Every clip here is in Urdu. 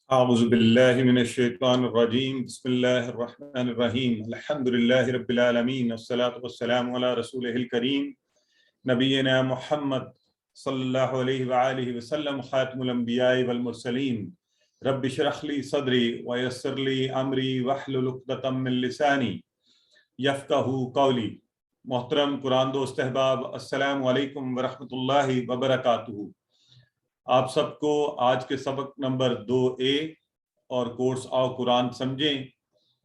أعوذ بالله من الشيطان الرجيم بسم الله الرحمن الرحيم الحمد لله رب العالمين والصلاة والسلام على رسوله الكريم نبينا محمد صلى الله عليه وآله وسلم خاتم الأنبياء والمرسلين رب اشرح لي صدري ويسر لي أمري واحلل عقدة من لساني يفقهوا قولي. محترم قرآن دوست احباب، السلام علیکم ورحمۃ اللہ وبرکاتہ. آپ سب کو آج کے سبق نمبر 2A اور کورس آؤ قرآن سمجھیں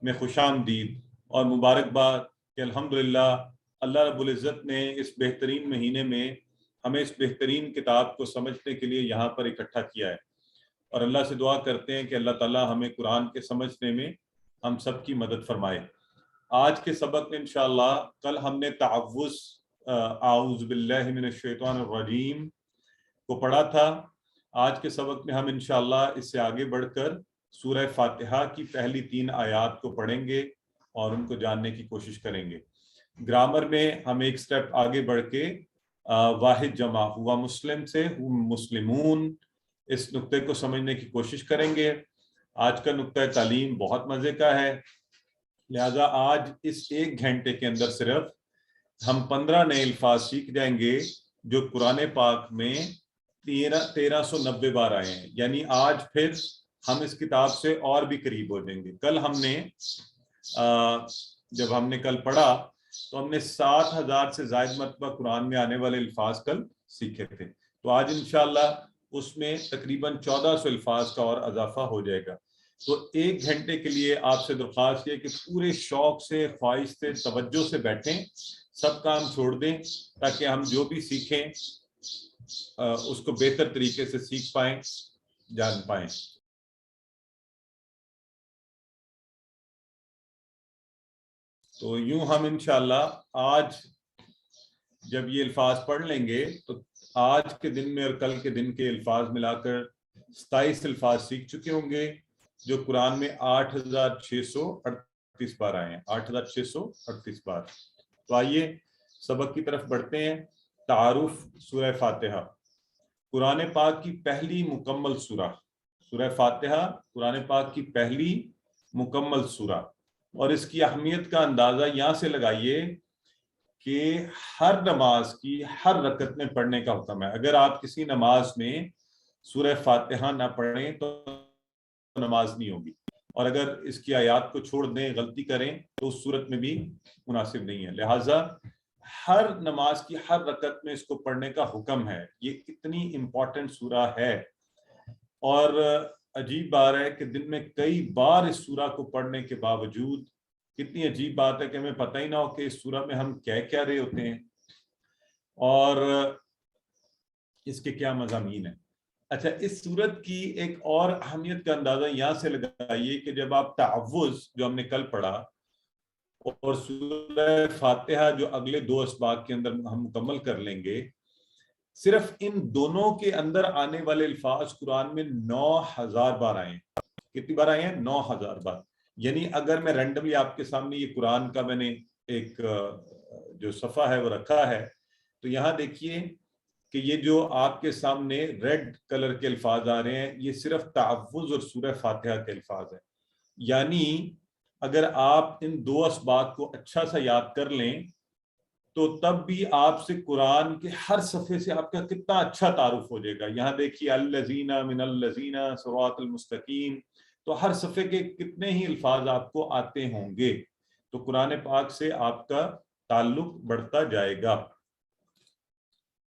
میں خوش آمدید اور مبارکباد کہ الحمدللہ اللہ رب العزت نے اس بہترین مہینے میں ہمیں اس بہترین کتاب کو سمجھنے کے لیے یہاں پر اکٹھا کیا ہے، اور اللہ سے دعا کرتے ہیں کہ اللہ تعالیٰ ہمیں قرآن کے سمجھنے میں ہم سب کی مدد فرمائے. آج کے سبق میں انشاءاللہ کل ہم نے تعوذ اعوذ باللہ من الشیطان الرجیم کو پڑھا تھا. آج کے سبق میں ہم انشاءاللہ اس سے آگے بڑھ کر سورہ فاتحہ کی پہلی 3 آیات کو پڑھیں گے اور ان کو جاننے کی کوشش کریں گے. گرامر میں ہم ایک سٹیپ آگے بڑھ کے واحد جمع ہوا مسلم سے مسلمون اس نقطے کو سمجھنے کی کوشش کریں گے. آج کا نقطہ تعلیم بہت مزے کا ہے، لہذا آج اس 1 گھنٹے کے اندر صرف ہم 15 نئے الفاظ سیکھ جائیں گے جو قرآن پاک میں 1390 بار آئے ہیں. یعنی آج پھر ہم اس کتاب سے اور بھی قریب ہو جائیں گے. کل ہم نے جب ہم نے کل پڑھا تو ہم نے 7000 سے زائد مرتبہ قرآن میں آنے والے الفاظ کل سیکھے تھے. تو آج انشاءاللہ اس میں تقریباً 1400 الفاظ کا اور اضافہ ہو جائے گا. تو 1 گھنٹے کے لیے آپ سے درخواست ہے کہ پورے شوق سے، خواہش سے، توجہ سے بیٹھیں، سب کام چھوڑ دیں تاکہ ہم جو بھی سیکھیں اس کو بہتر طریقے سے سیکھ پائیں، جان پائیں. تو یوں ہم انشاءاللہ آج جب یہ الفاظ پڑھ لیں گے تو آج کے دن میں اور کل کے دن کے الفاظ ملا کر 27 الفاظ سیکھ چکے ہوں گے جو قرآن میں 8638 بار آئے ہیں. 8638 بار. تو آئیے سبق کی طرف بڑھتے ہیں. تعارف سورہ فاتحہ قرآن پاک کی پہلی مکمل سورہ. سورہ فاتحہ قرآن پاک کی پہلی مکمل سورہ، اور اس کی اہمیت کا اندازہ یہاں سے لگائیے کہ ہر نماز کی ہر رکعت میں پڑھنے کا حکم ہے. اگر آپ کسی نماز میں سورہ فاتحہ نہ پڑھیں تو نماز نہیں ہوگی، اور اگر اس کی آیات کو چھوڑ دیں، غلطی کریں تو اس صورت میں بھی مناسب نہیں ہے. لہٰذا ہر نماز کی ہر رکعت میں اس کو پڑھنے کا حکم ہے. یہ اتنی امپورٹنٹ سورہ ہے، اور عجیب بات ہے کہ دن میں کئی بار اس سورہ کو پڑھنے کے باوجود کتنی عجیب بات ہے کہ ہمیں پتہ ہی نہ ہو کہ اس سورہ میں ہم کیا رہے ہوتے ہیں اور اس کے کیا مضامین ہیں. اچھا، اس سورت کی ایک اور اہمیت کا اندازہ یہاں سے لگائیے کہ جب آپ تعوذ جو ہم نے کل پڑھا اور سورہ فاتحہ جو اگلے 2 اسباق کے اندر ہم مکمل کر لیں گے، صرف ان دونوں کے اندر آنے والے الفاظ قرآن میں 9000 بار آئے ہیں. کتنی بار آئے ہیں؟ 9000 بار. یعنی اگر میں رینڈملی آپ کے سامنے یہ قرآن کا میں نے ایک جو صفحہ ہے وہ رکھا ہے، تو یہاں دیکھیے کہ یہ جو آپ کے سامنے ریڈ کلر کے الفاظ آ رہے ہیں، یہ صرف تعوذ اور سورہ فاتحہ کے الفاظ ہیں. یعنی اگر آپ ان 2 اسباق کو اچھا سا یاد کر لیں تو تب بھی آپ سے قرآن کے ہر صفحے سے آپ کا کتنا اچھا تعارف ہو جائے گا. یہاں دیکھیے الذین من الذین صراط المستقیم، تو ہر صفحے کے کتنے ہی الفاظ آپ کو آتے ہوں گے. تو قرآن پاک سے آپ کا تعلق بڑھتا جائے گا.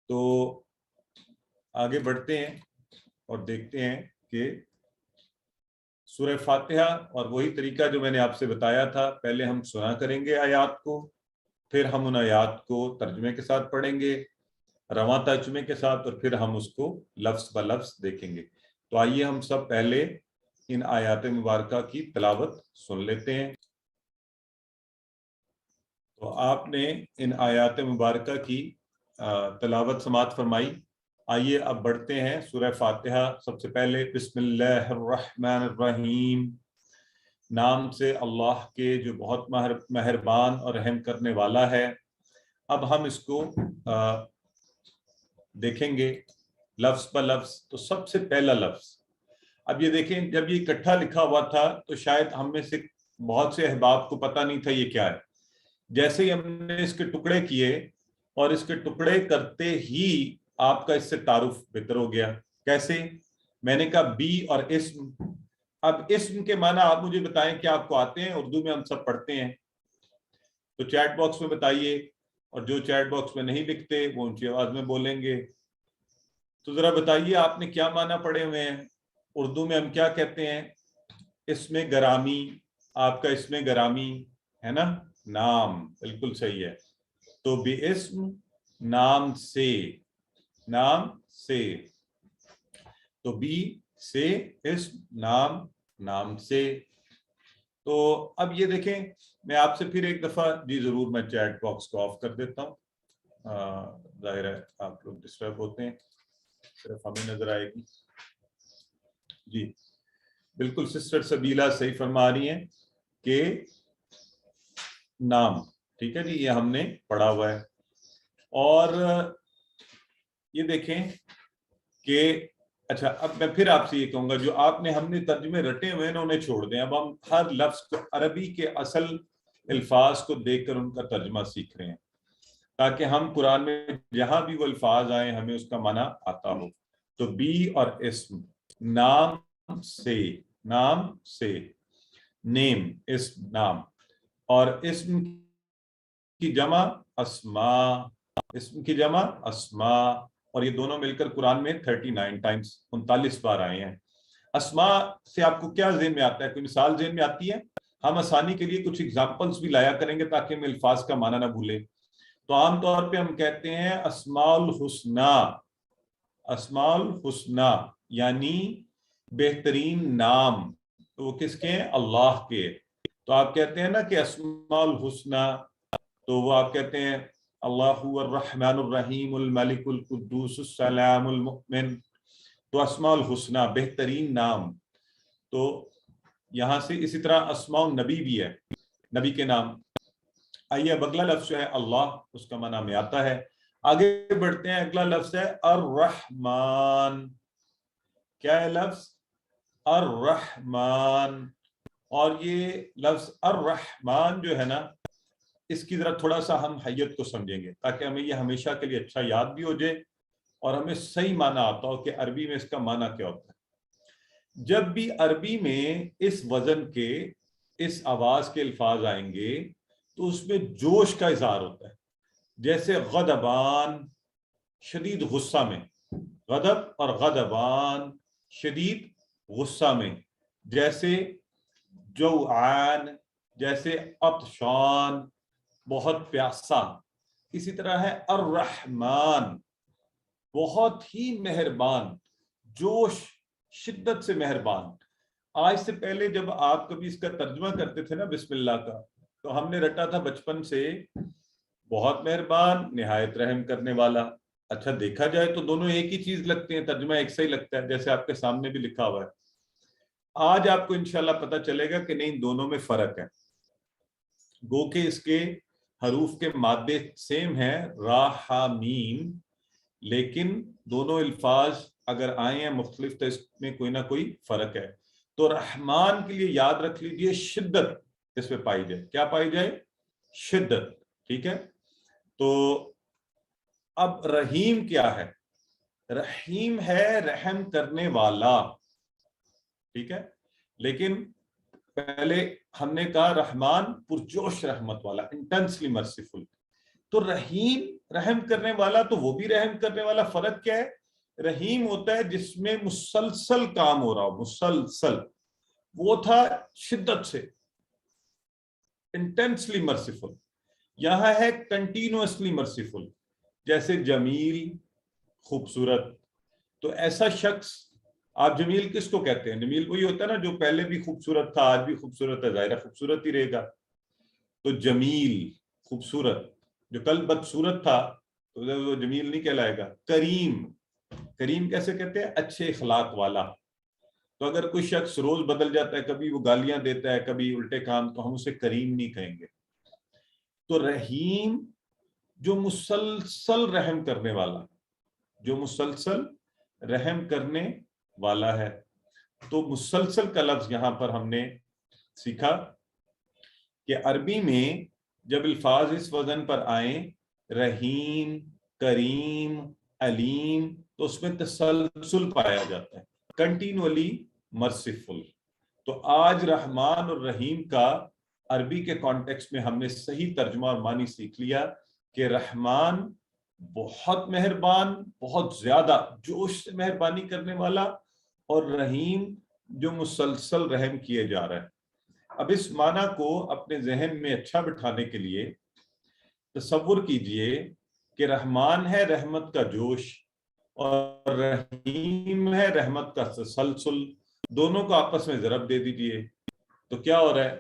تو آگے بڑھتے ہیں اور دیکھتے ہیں کہ سورہ فاتحہ، اور وہی طریقہ جو میں نے آپ سے بتایا تھا، پہلے ہم سنا کریں گے آیات کو، پھر ہم ان آیات کو ترجمے کے ساتھ پڑھیں گے، رواں ترجمے کے ساتھ، اور پھر ہم اس کو لفظ بہ لفظ دیکھیں گے. تو آئیے ہم سب پہلے ان آیات مبارکہ کی تلاوت سن لیتے ہیں. تو آپ نے ان آیات مبارکہ کی تلاوت سماعت فرمائی. آئیے اب بڑھتے ہیں سورہ فاتحہ. سب سے پہلے بسم اللہ الرحمن الرحیم، نام سے اللہ کے جو بہت مہربان اور رحم کرنے والا ہے. اب ہم اس کو دیکھیں گے لفظ ب لفظ. تو سب سے پہلا لفظ, اب یہ دیکھیں جب یہ اکٹھا لکھا ہوا تھا تو شاید ہم میں سے بہت سے احباب کو پتہ نہیں تھا یہ کیا ہے. جیسے ہی ہم نے اس کے ٹکڑے کیے اور اس کے ٹکڑے کرتے ہی آپ کا اس سے تعارف بہتر ہو گیا. کیسے؟ میں نے کہا بی اور اسم. اب اسم کے معنی آپ مجھے بتائیں کہ آپ کو آتے ہیں, اردو میں ہم سب پڑھتے ہیں, تو چیٹ باکس میں بتائیے, اور جو چیٹ باکس میں نہیں لکھتے وہ اونچی آواز میں بولیں گے. تو ذرا بتائیے آپ نے کیا معنی پڑھے ہوئے ہیں؟ اردو میں ہم کیا کہتے ہیں؟ اسم گرامی. آپ کا اسم گرامی ہے نا, نام, بالکل صحیح ہے. تو بی اسم, نام سے, نام سے. تو بی سے اسم, نام, نام سے. تو اب یہ دیکھیں میں آپ سے پھر ایک دفعہ, جی ضرور, میں چیٹ باکس کو آف کر دیتا ہوں, ظاہر ہے آپ لوگ ڈسٹرب ہوتے ہیں, صرف ہمیں نظر آئے گی. جی بالکل سسٹر سبیلا صحیح فرما رہی ہیں کہ نام, ٹھیک ہے جی, یہ ہم نے پڑھا ہوا ہے. اور یہ دیکھیں کہ اچھا, اب میں پھر آپ سے یہ کہوں گا جو آپ نے, ہم نے ترجمے رٹے ہوئے ہیں نا انہیں چھوڑ دیں. اب ہم ہر لفظ کو, عربی کے اصل الفاظ کو دیکھ کر ان کا ترجمہ سیکھ رہے ہیں تاکہ ہم قرآن میں جہاں بھی وہ الفاظ آئیں ہمیں اس کا معنی آتا ہو. تو بی اور اسم, نام سے, نام سے, نیم اسم نام, اور اسم کی جمع اسماء, اسم کی جمع اسماء. اور یہ دونوں مل کر قرآن میں 39 ٹائمز, 39 بار آئے ہیں. اسماء سے آپ کو کیا ذہن میں آتا ہے؟ کوئی مثال ذہن میں آتی ہے؟ ہم آسانی کے لیے کچھ ایگزامپلس بھی لایا کریں گے تاکہ ہم الفاظ کا معنی نہ بھولیں. تو عام طور پہ ہم کہتے ہیں اسماء الحسنی, اسماء الحسنی یعنی بہترین نام. تو وہ کس کے ہیں؟ اللہ کے. تو آپ کہتے ہیں نا کہ اسماء الحسنی, تو وہ آپ کہتے ہیں اللہ الرحمن الرحیم الملک القدوس السلام المؤمن. تو اسماء الحسنی بہترین نام. تو یہاں سے اسی طرح اسماء النبی بھی ہے, نبی کے نام. آئیے اب اگلا لفظ جو ہے اللہ, اس کا معنی میں آتا ہے. آگے بڑھتے ہیں, اگلا لفظ ہے الرحمن. کیا ہے لفظ؟ الرحمن. اور یہ لفظ الرحمن جو ہے نا, اس کی ذرا تھوڑا سا ہم حیت کو سمجھیں گے تاکہ ہمیں یہ ہمیشہ کے لیے اچھا یاد بھی ہو جائے اور ہمیں صحیح معنی آتا ہو کہ عربی میں اس کا معنی کیا ہوتا ہے. جب بھی عربی میں اس وزن کے, اس آواز کے الفاظ آئیں گے تو اس میں جوش کا اظہار ہوتا ہے. جیسے غضبان, شدید غصہ میں, غضب اور غضبان شدید غصہ میں. جیسے جوعان, جیسے عطشان, بہت پیاسا. اسی طرح ہے الرحمن, بہت ہی مہربان, جوش, شدت سے مہربان. آج سے پہلے جب آپ کبھی اس کا ترجمہ کرتے تھے نا بسم اللہ کا, تو ہم نے رٹا تھا بچپن سے بہت مہربان, نہایت رحم کرنے والا. اچھا دیکھا جائے تو دونوں ایک ہی چیز لگتے ہیں, ترجمہ ایک سے ہی لگتا ہے جیسے آپ کے سامنے بھی لکھا ہوا ہے. آج آپ کو انشاءاللہ پتہ چلے گا کہ نہیں, دونوں میں فرق ہے. گو کہ اس کے حروف کے مادے سیم ہیں, را ہا میم, لیکن دونوں الفاظ اگر آئے ہیں مختلف تو اس میں کوئی نہ کوئی فرق ہے. تو رحمان کے لیے یاد رکھ لیجئے شدت اس میں پائی جائے. کیا پائی جائے؟ شدت. ٹھیک ہے. تو اب رحیم کیا ہے؟ رحیم ہے رحم کرنے والا. ٹھیک ہے, لیکن پہلے ہم نے کہا رحمان پرجوش رحمت والا, انٹینسلی مرسیفل. تو رحیم رحم کرنے والا, تو وہ بھی رحم کرنے والا. فرق کیا ہے؟ رحیم ہوتا ہے جس میں مسلسل کام ہو رہا ہو, مسلسل. وہ تھا شدت سے, انٹینسلی مرسیفل. یہاں ہے کنٹینوسلی مرسیفل. جیسے جمیل, خوبصورت. تو ایسا شخص, آپ جمیل کس کو کہتے ہیں؟ جمیل وہی ہوتا ہے نا جو پہلے بھی خوبصورت تھا, آج بھی خوبصورت ہے, ظاہر خوبصورت ہی رہے گا. تو جمیل خوبصورت, جو کل بدصورت تھا تو وہ جمیل نہیں کہلائے گا. کریم, کریم کیسے کہتے ہیں؟ اچھے اخلاق والا. تو اگر کوئی شخص روز بدل جاتا ہے, کبھی وہ گالیاں دیتا ہے, کبھی الٹے کام, تو ہم اسے کریم نہیں کہیں گے. تو رحیم جو مسلسل رحم کرنے والا, جو مسلسل رحم کرنے والا ہے. تو مسلسل کا لفظ یہاں پر ہم نے سیکھا کہ عربی میں جب الفاظ اس وزن پر آئیں رحیم، کریم، علیم، تو اس میں تسلسل پایا جاتا ہے، کنٹینولی مرسیفل. تو آج رحمان اور رحیم کا عربی کے کانٹیکسٹ میں ہم نے صحیح ترجمہ اور معنی سیکھ لیا کہ رحمان بہت مہربان، بہت زیادہ جوش سے مہربانی کرنے والا، اور رحیم جو مسلسل رحم کیے جا رہا ہے. اب اس معنی کو اپنے ذہن میں اچھا بٹھانے کے لیے تصور کیجئے کہ رحمان ہے رحمت کا جوش اور رحیم ہے رحمت کا تسلسل، دونوں کو آپس میں ضرب دے دیجئے تو کیا ہو رہا ہے؟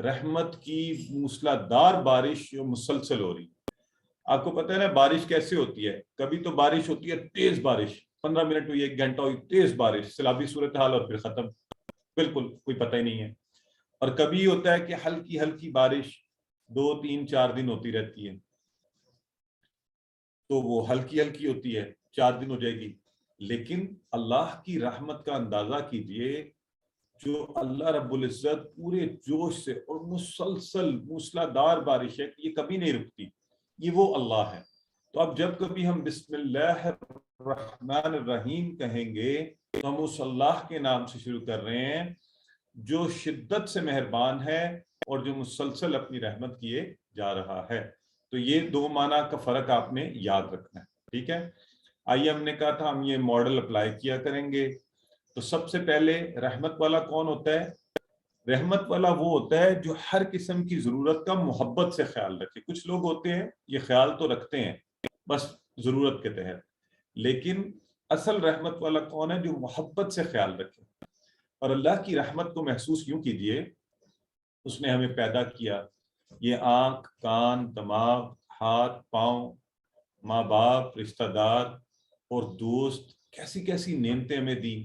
رحمت کی موسلادھار بارش جو مسلسل ہو رہی. آپ کو پتہ ہے نا بارش کیسے ہوتی ہے؟ کبھی تو بارش ہوتی ہے تیز بارش، 15 منٹ ہوئی، 1 گھنٹہ ہوئی، تیز بارش، سیلابی صورتحال، اور پھر ختم، بالکل کوئی پتہ ہی نہیں ہے. اور کبھی ہوتا ہے کہ ہلکی ہلکی بارش 2 3 4 دن ہوتی رہتی ہے، تو وہ ہلکی ہلکی ہوتی ہے، 4 دن ہو جائے گی. لیکن اللہ کی رحمت کا اندازہ کیجئے، جو اللہ رب العزت پورے جوش سے اور مسلسل موسلادھار بارش ہے، یہ کبھی نہیں رکتی، یہ وہ اللہ ہے. تو اب جب کبھی ہم بسم اللہ الرحمن الرحیم کہیں گے تو ہم اس اللہ کے نام سے شروع کر رہے ہیں جو شدت سے مہربان ہے اور جو مسلسل اپنی رحمت کیے جا رہا ہے. تو یہ 2 معنی کا فرق آپ نے یاد رکھنا ہے. ٹھیک ہے، آئیے ہم نے کہا تھا ہم یہ ماڈل اپلائی کیا کریں گے. تو سب سے پہلے رحمت والا کون ہوتا ہے؟ رحمت والا وہ ہوتا ہے جو ہر قسم کی ضرورت کا محبت سے خیال رکھے. کچھ لوگ ہوتے ہیں یہ خیال تو رکھتے ہیں بس ضرورت کے تحت، لیکن اصل رحمت والا کون ہے؟ جو محبت سے خیال رکھے. اور اللہ کی رحمت کو محسوس یوں کیجئے، اس نے ہمیں پیدا کیا، یہ آنکھ، کان، دماغ، ہاتھ، پاؤں، ماں باپ، رشتہ دار اور دوست، کیسی کیسی نعمتیں ہمیں دی،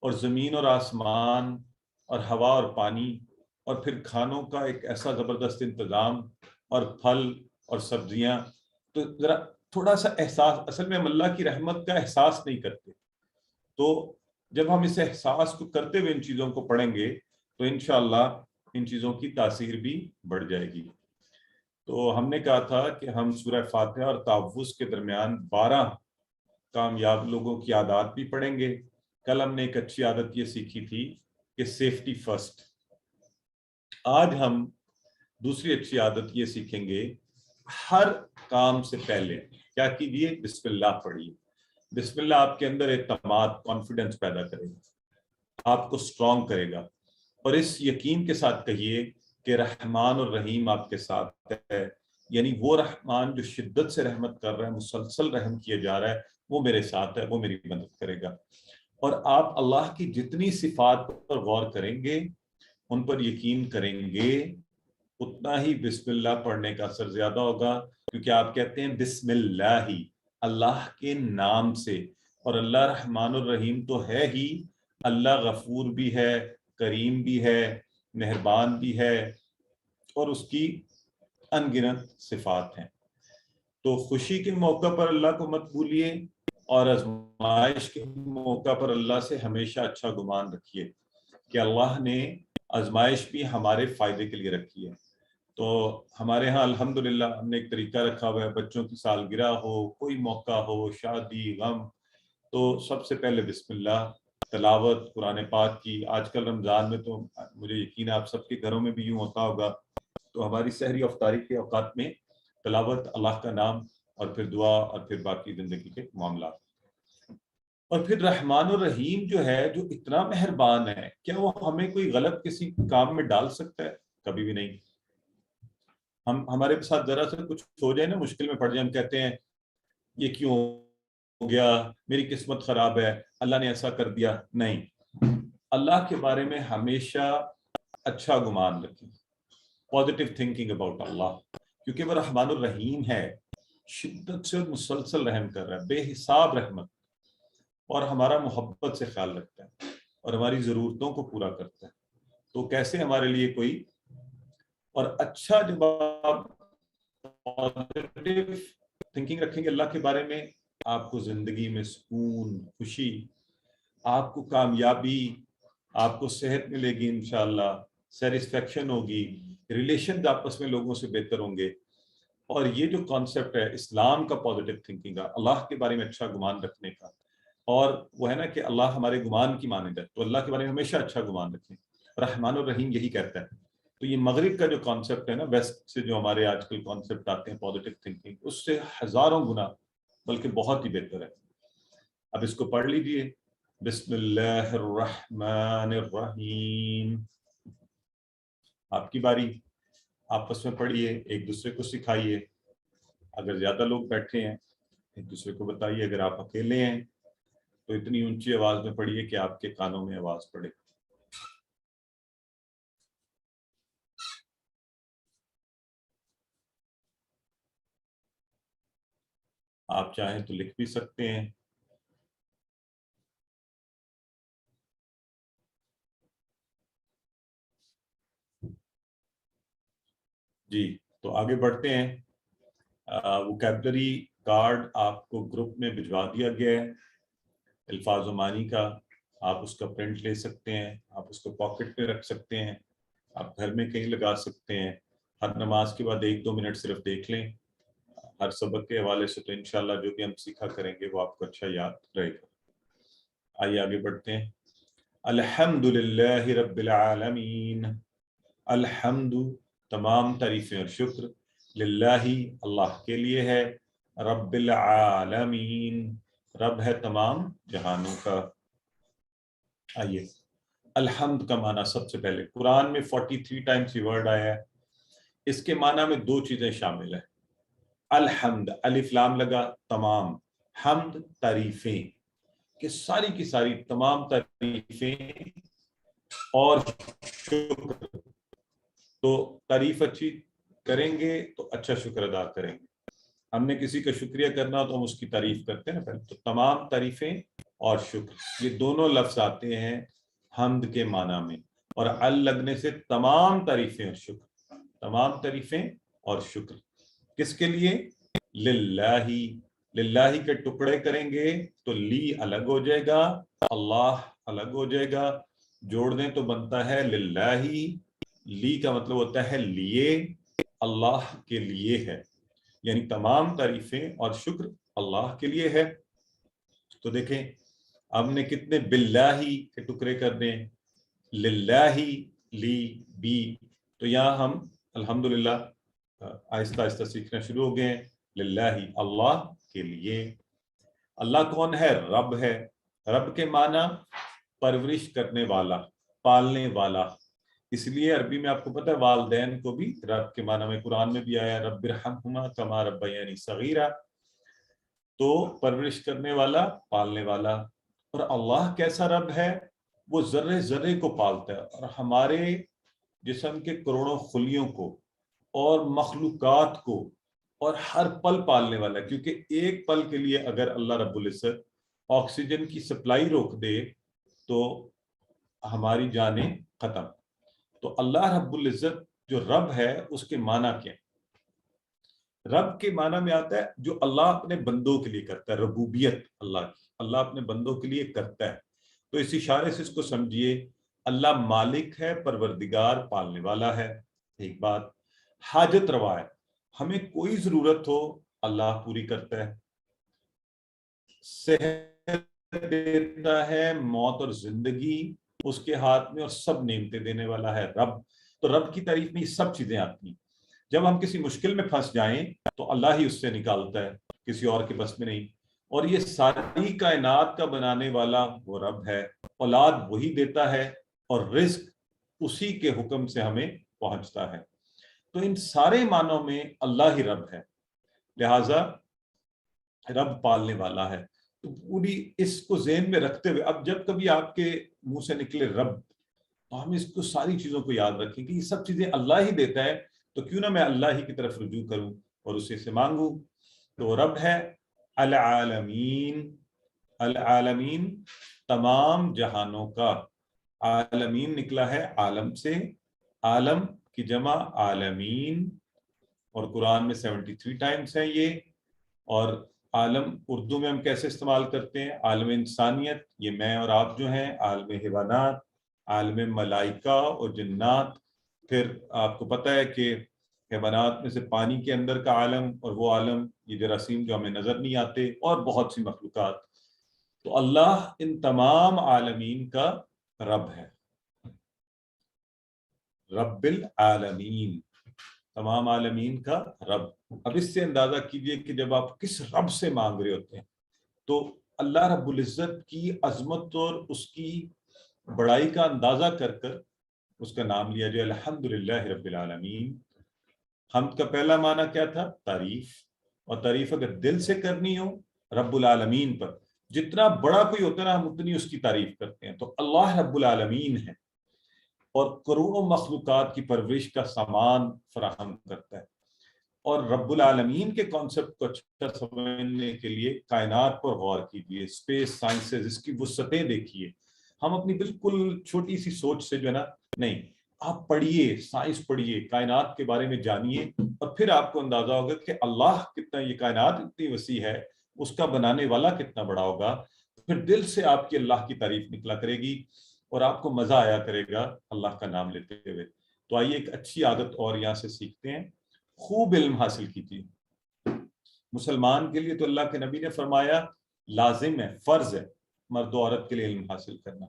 اور زمین اور آسمان اور ہوا اور پانی، اور پھر کھانوں کا ایک ایسا زبردست انتظام، اور پھل اور سبزیاں. تو ذرا تھوڑا سا احساس، اصل میں ہم اللہ کی رحمت کا احساس نہیں کرتے. تو جب ہم اس احساس کو کرتے ہوئے ان چیزوں کو پڑھیں گے تو انشاءاللہ ان چیزوں کی تاثیر بھی بڑھ جائے گی. تو ہم نے کہا تھا کہ ہم سورہ فاتحہ اور تعوذ کے درمیان 12 کامیاب لوگوں کی عادات بھی پڑھیں گے. کل ہم نے ایک اچھی عادت یہ سیکھی تھی کہ سیفٹی فرسٹ. آج ہم دوسری اچھی عادت یہ سیکھیں گے، ہر کام سے پہلے کیا کیجئے؟ بسم اللہ پڑھیے. بسم اللہ آپ کے اندر اعتماد، کانفیڈنس پیدا کرے گا، آپ کو سٹرونگ کرے گا، اور اس یقین کے ساتھ کہیے کہ رحمان اور رحیم آپ کے ساتھ ہے. یعنی وہ رحمان جو شدت سے رحمت کر رہا ہے، مسلسل رحم کیے جا رہا ہے، وہ میرے ساتھ ہے، وہ میری مدد کرے گا. اور آپ اللہ کی جتنی صفات پر غور کریں گے، ان پر یقین کریں گے، اتنا ہی بسم اللہ پڑھنے کا اثر زیادہ ہوگا. کیونکہ آپ کہتے ہیں بسم اللہ ہی، اللہ کے نام سے. اور اللہ رحمان الرحیم تو ہے ہی، اللہ غفور بھی ہے، کریم بھی ہے، مہربان بھی ہے، اور اس کی ان گنت صفات ہیں. تو خوشی کے موقع پر اللہ کو مت بھولیے، اور آزمائش کے موقع پر اللہ سے ہمیشہ اچھا گمان رکھیے کہ اللہ نے آزمائش بھی ہمارے فائدے کے لیے رکھی ہے. تو ہمارے ہاں الحمدللہ ہم نے ایک طریقہ رکھا ہوا ہے، بچوں کی سالگرہ ہو، کوئی موقع ہو، شادی، غم، تو سب سے پہلے بسم اللہ، تلاوت قرآن پاک کی. آج کل رمضان میں تو مجھے یقین ہے آپ سب کے گھروں میں بھی یوں ہوتا ہوگا، تو ہماری سحری افطاری کے اوقات میں تلاوت، اللہ کا نام، اور پھر دعا، اور پھر باقی زندگی کے معاملات. اور پھر رحمان الرحیم جو ہے، جو اتنا مہربان ہے، کیا وہ ہمیں کوئی غلط کسی کام میں ڈال سکتا ہے؟ کبھی بھی نہیں. ہمارے ساتھ ذرا سا کچھ ہو جائے نا، مشکل میں پڑ جائے، ہم کہتے ہیں یہ کیوں ہو گیا، میری قسمت خراب ہے، اللہ نے ایسا کر دیا. نہیں، اللہ کے بارے میں ہمیشہ اچھا گمان رکھیں، پازیٹیو تھنکنگ اباؤٹ اللہ، کیونکہ وہ رحمان الرحیم ہے، شدت سے مسلسل رحم کر رہا ہے، بے حساب رحمت، اور ہمارا محبت سے خیال رکھتا ہے، اور ہماری ضرورتوں کو پورا کرتا ہے. تو کیسے ہمارے لیے کوئی، اور اچھا جب آپ پازیٹیو تھنکنگ رکھیں گے اللہ کے بارے میں، آپ کو زندگی میں سکون، خوشی، آپ کو کامیابی، آپ کو صحت ملے گی انشاءاللہ، سیٹسفیکشن ہوگی، ریلیشن آپس میں لوگوں سے بہتر ہوں گے. اور یہ جو کانسیپٹ ہے اسلام کا پازیٹیو تھنکنگ کا، اللہ کے بارے میں اچھا گمان رکھنے کا، اور وہ ہے نا کہ اللہ ہمارے گمان کی مانند ہے، تو اللہ کے بارے میں ہمیشہ اچھا گمان رکھیں. رحمان الرحیم یہی کہتا ہے. تو یہ مغرب کا جو کانسیپٹ ہے نا، ویسٹ سے جو ہمارے آج کل کانسیپٹ آتے ہیں پازیٹیو تھنکنگ، اس سے ہزاروں گنا بلکہ بہت ہی بہتر ہے. اب اس کو پڑھ لیجئے. بسم اللہ الرحمن الرحیم. آپ کی باری، آپس میں پڑھیے، ایک دوسرے کو سکھائیے. اگر زیادہ لوگ بیٹھے ہیں ایک دوسرے کو بتائیے. اگر آپ اکیلے ہیں تو اتنی اونچی آواز میں پڑھیے کہ آپ کے کانوں میں آواز پڑے. آپ چاہیں تو لکھ بھی سکتے ہیں. جی تو آگے بڑھتے ہیں. ووکیبلری کارڈ آپ کو گروپ میں بھجوا دیا گیا ہے الفاظ و معنی کا. آپ اس کا پرنٹ لے سکتے ہیں، آپ اس کو پاکٹ پہ رکھ سکتے ہیں، آپ گھر میں کہیں لگا سکتے ہیں. ہر نماز کے بعد 1-2 منٹ صرف دیکھ لیں. ہر سبق کے حوالے سے تو انشاءاللہ جو بھی ہم سیکھا کریں گے وہ آپ کو اچھا یاد رہے گا. آئیے آگے بڑھتے ہیں. الحمدللہ رب العالمین. الحمد تمام تعریفیں اور شکر، للہ اللہ کے لیے ہے، رب العالمین رب ہے تمام جہانوں کا. آئیے الحمد کا معنی سب سے پہلے قرآن میں 43 ٹائمز یہ ورڈ آیا ہے. اس کے معنی میں 2 چیزیں شامل ہیں. الحمد الف لام لگا، تمام، حمد تعریفیں، کہ ساری کی ساری تمام تعریفیں اور شکر. تو تعریف اچھی کریں گے تو اچھا شکر ادا کریں گے. ہم نے کسی کا شکریہ کرنا تو ہم اس کی تعریف کرتے ہیں نا پہلے. تو تمام تعریفیں اور شکر، یہ دونوں لفظ آتے ہیں حمد کے معنی میں. اور ال لگنے سے تمام تعریفیں اور شکر، تمام تعریفیں اور شکر کس کے لیے؟ للہ. للہ کے ٹکڑے کریں گے تو لی الگ ہو جائے گا، اللہ الگ ہو جائے گا. جوڑ دیں تو بنتا ہے للہ. لی کا مطلب ہوتا ہے لیے، اللہ کے لیے ہے، یعنی تمام تعریفیں اور شکر اللہ کے لیے ہے. تو دیکھیں ہم نے کتنے باللہ کے ٹکڑے کر دیں، للہ، لی، بی. تو یہاں ہم الحمدللہ آہستہ آہستہ سیکھنا شروع ہو گئے ہیں. للہ اللہ کے لیے. اللہ کون ہے؟ رب ہے. رب کے معنی پرورش کرنے والا، پالنے والا. اس لیے عربی میں آپ کو پتہ ہے والدین کو بھی رب کے معنی میں قرآن میں بھی آیا رب ارحمہما کما ربیانی صغیرا. تو پرورش کرنے والا، پالنے والا. اور اللہ کیسا رب ہے؟ وہ ذرے ذرے کو پالتا ہے، اور ہمارے جسم کے کروڑوں خلیوں کو اور مخلوقات کو اور ہر پل پالنے والا ہے. کیونکہ ایک پل کے لیے اگر اللہ رب العزت آکسیجن کی سپلائی روک دے تو ہماری جانیں ختم. تو اللہ رب العزت جو رب ہے اس کے معنی کیا ہے؟ رب کے معنی میں آتا ہے جو اللہ اپنے بندوں کے لیے کرتا ہے، ربوبیت اللہ کی، اللہ اپنے بندوں کے لیے کرتا ہے. تو اس اشارے سے اس کو سمجھیے اللہ مالک ہے، پروردگار، پالنے والا ہے. ایک بات حاجت روا ہے، ہمیں کوئی ضرورت ہو اللہ پوری کرتا ہے. صحت دیتا ہے، موت اور زندگی اس کے ہاتھ میں، اور سب نعمتیں دینے والا ہے رب. تو رب کی تعریف میں یہ سب چیزیں آتی ہیں. جب ہم کسی مشکل میں پھنس جائیں تو اللہ ہی اس سے نکالتا ہے، کسی اور کے بس میں نہیں. اور یہ ساری کائنات کا بنانے والا وہ رب ہے. اولاد وہی دیتا ہے اور رزق اسی کے حکم سے ہمیں پہنچتا ہے. تو ان سارے معنوں میں اللہ ہی رب ہے، لہٰذا رب پالنے والا ہے. تو پوری اس کو ذہن میں رکھتے ہوئے اب جب کبھی آپ کے منہ سے نکلے رب، تو ہم اس کو ساری چیزوں کو یاد رکھیں کہ یہ سب چیزیں اللہ ہی دیتا ہے، تو کیوں نہ میں اللہ ہی کی طرف رجوع کروں اور اسے سے مانگوں. تو رب ہے العالمین. العالمین تمام جہانوں کا. عالمین نکلا ہے عالم سے، عالم کی جمع عالمین، اور قرآن میں 73 ٹائمز ہے یہ. اور عالم اردو میں ہم کیسے استعمال کرتے ہیں؟ عالم انسانیت، یہ میں اور آپ جو ہیں، عالم حیوانات، عالم ملائکہ اور جنات، پھر آپ کو پتہ ہے کہ حیوانات میں سے پانی کے اندر کا عالم، اور وہ عالم یہ جراثیم جو ہمیں نظر نہیں آتے، اور بہت سی مخلوقات. تو اللہ ان تمام عالمین کا رب ہے، رب العالمین، تمام عالمین کا رب. اب اس سے اندازہ کیجئے کہ جب آپ کس رب سے مانگ رہے ہوتے ہیں تو اللہ رب العزت کی عظمت اور اس کی بڑائی کا اندازہ کر کر اس کا نام لیا جائے الحمدللہ رب العالمین. حمد کا پہلا معنی کیا تھا؟ تعریف، اور تعریف اگر دل سے کرنی ہو رب العالمین پر، جتنا بڑا کوئی ہوتا ہے نا ہم اتنی اس کی تعریف کرتے ہیں. تو اللہ رب العالمین ہے اور کروڑوں مخلوقات کی پرورش کا سامان فراہم کرتا ہے. اور رب العالمین کے کانسیپٹ کو اچھا سمجھنے کے لیے کائنات پر غور کیجیے، اسپیس سائنسز، اس کی وسعتیں دیکھیے. ہم اپنی بالکل چھوٹی سی سوچ سے جو ہے نا، نہیں، آپ پڑھیے، سائنس پڑھیے، کائنات کے بارے میں جانیے، اور پھر آپ کو اندازہ ہوگا کہ اللہ کتنا، یہ کائنات اتنی وسیع ہے، اس کا بنانے والا کتنا بڑا ہوگا. پھر دل سے آپ کی اللہ کی تعریف نکلا کرے گی اور آپ کو مزہ آیا کرے گا اللہ کا نام لیتے ہوئے. تو آئیے ایک اچھی عادت اور یہاں سے سیکھتے ہیں، خوب علم حاصل کیجیے. مسلمان کے لیے تو اللہ کے نبی نے فرمایا لازم ہے، فرض ہے مرد و عورت کے لیے علم حاصل کرنا.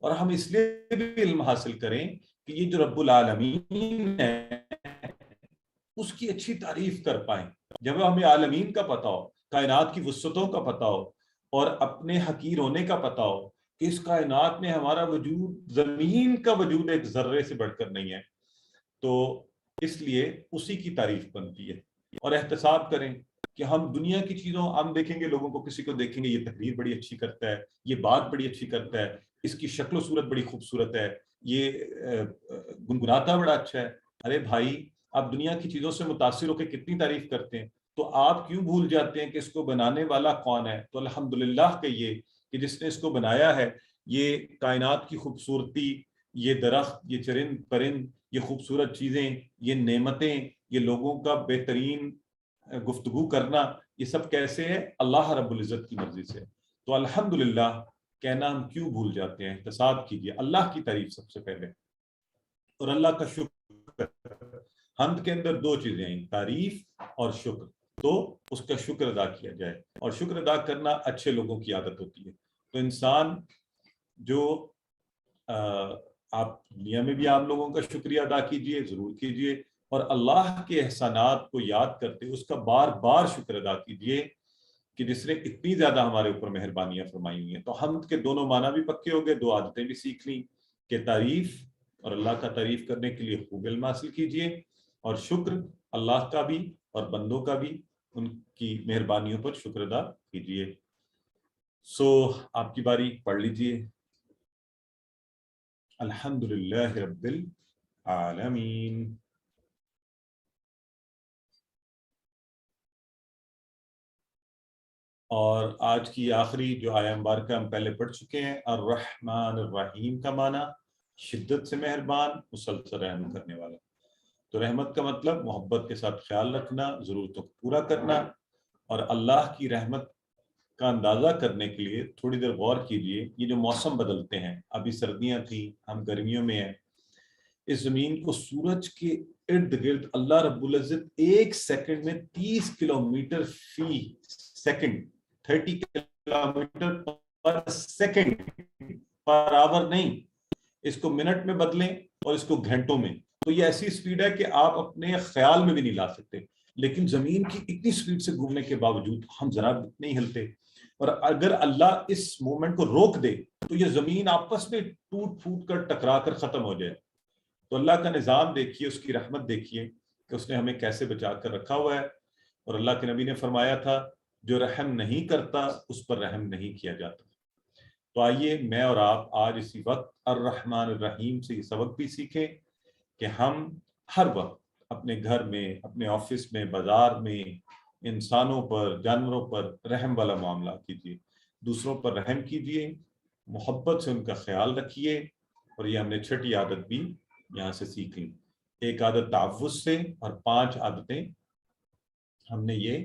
اور ہم اس لیے بھی علم حاصل کریں کہ یہ جو رب العالمین ہے اس کی اچھی تعریف کر پائیں. جب ہمیں عالمین کا پتہ ہو، کائنات کی وسعتوں کا پتہ ہو، اور اپنے حقیر ہونے کا پتہ ہو کہ اس کائنات میں ہمارا وجود، زمین کا وجود ایک ذرے سے بڑھ کر نہیں ہے، تو اس لیے اسی کی تعریف بنتی ہے. اور احتساب کریں کہ ہم دنیا کی چیزوں، ہم دیکھیں گے لوگوں کو، کسی کو دیکھیں گے یہ تقریر بڑی اچھی کرتا ہے، یہ بات بڑی اچھی کرتا ہے، اس کی شکل و صورت بڑی خوبصورت ہے، یہ گنگناتا بڑا اچھا ہے. ارے بھائی، آپ دنیا کی چیزوں سے متاثر ہو کے کتنی تعریف کرتے ہیں، تو آپ کیوں بھول جاتے ہیں کہ اس کو بنانے والا کون ہے؟ تو الحمدللہ کہیے کہ جس نے اس کو بنایا ہے، یہ کائنات کی خوبصورتی، یہ درخت، یہ چرند پرند، یہ خوبصورت چیزیں، یہ نعمتیں، یہ لوگوں کا بہترین گفتگو کرنا، یہ سب کیسے ہے؟ اللہ رب العزت کی مرضی سے. تو الحمدللہ کہنا ہم کیوں بھول جاتے ہیں؟ احتساب کیجیے، اللہ کی تعریف سب سے پہلے، اور اللہ کا شکر. حمد کے اندر دو چیزیں ہیں، تعریف اور شکر. تو اس کا شکر ادا کیا جائے، اور شکر ادا کرنا اچھے لوگوں کی عادت ہوتی ہے. تو انسان جو آپ دنیا میں بھی عام لوگوں کا شکریہ ادا کیجئے، ضرور کیجئے، اور اللہ کے احسانات کو یاد کرتے اس کا بار بار شکر ادا کیجئے کہ جس نے اتنی زیادہ ہمارے اوپر مہربانیاں فرمائی ہوئی ہیں. تو حمد کے دونوں معنی بھی پکے ہو گئے، دو عادتیں بھی سیکھ لیں کہ تعریف، اور اللہ کا تعریف کرنے کے لیے خوب علم حاصل کیجئے، اور شکر اللہ کا بھی اور بندوں کا بھی، ان کی مہربانیوں پر شکر ادا کیجئے. آپ کی باری، پڑھ لیجئے. الحمدللہ رب العالمین. اور آج کی آخری جو آیہ مبارکہ ہم پہلے پڑھ چکے ہیں، الرحمن الرحیم کا معنی شدت سے مہربان، مسلسل رحم کرنے والا. تو رحمت کا مطلب محبت کے ساتھ خیال رکھنا، ضرورتوں کو پورا کرنا. اور اللہ کی رحمت کا اندازہ کرنے کے لیے تھوڑی دیر غور کیجئے. یہ جو موسم بدلتے ہیں، ابھی سردیاں تھیں، ہم گرمیوں میں ہیں، اس زمین کو سورج کے ارد گرد اللہ رب العزت ایک سیکنڈ میں 30 کلومیٹر فی سیکنڈ، 30 کلومیٹر پر سیکنڈ، پر آور نہیں، اس کو منٹ میں بدلیں اور اس کو گھنٹوں میں. تو یہ ایسی سپیڈ ہے کہ آپ اپنے خیال میں بھی نہیں لا سکتے. لیکن زمین کی اتنی سپیڈ سے گھومنے کے باوجود ہم ذرا نہیں ہلتے. اور اگر اللہ اس مومنٹ کو روک دے تو یہ زمین آپس میں ٹوٹ پھوٹ کر ٹکرا کر ختم ہو جائے. تو اللہ کا نظام دیکھیے، اس کی رحمت دیکھیے کہ اس نے ہمیں کیسے بچا کر رکھا ہوا ہے. اور اللہ کے نبی نے فرمایا تھا جو رحم نہیں کرتا اس پر رحم نہیں کیا جاتا. تو آئیے میں اور آپ آج اسی وقت الرحمن الرحیم سے یہ سبق بھی سیکھیں کہ ہم ہر وقت اپنے گھر میں، اپنے آفس میں، بازار میں، انسانوں پر، جانوروں پر رحم والا معاملہ کیجیے، دوسروں پر رحم کیجیے، محبت سے ان کا خیال رکھیے. اور یہ ہم نے چھٹی عادت بھی یہاں سے سیکھ لی. ایک عادت تعوذ سے، اور 5 عادتیں ہم نے یہ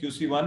QC1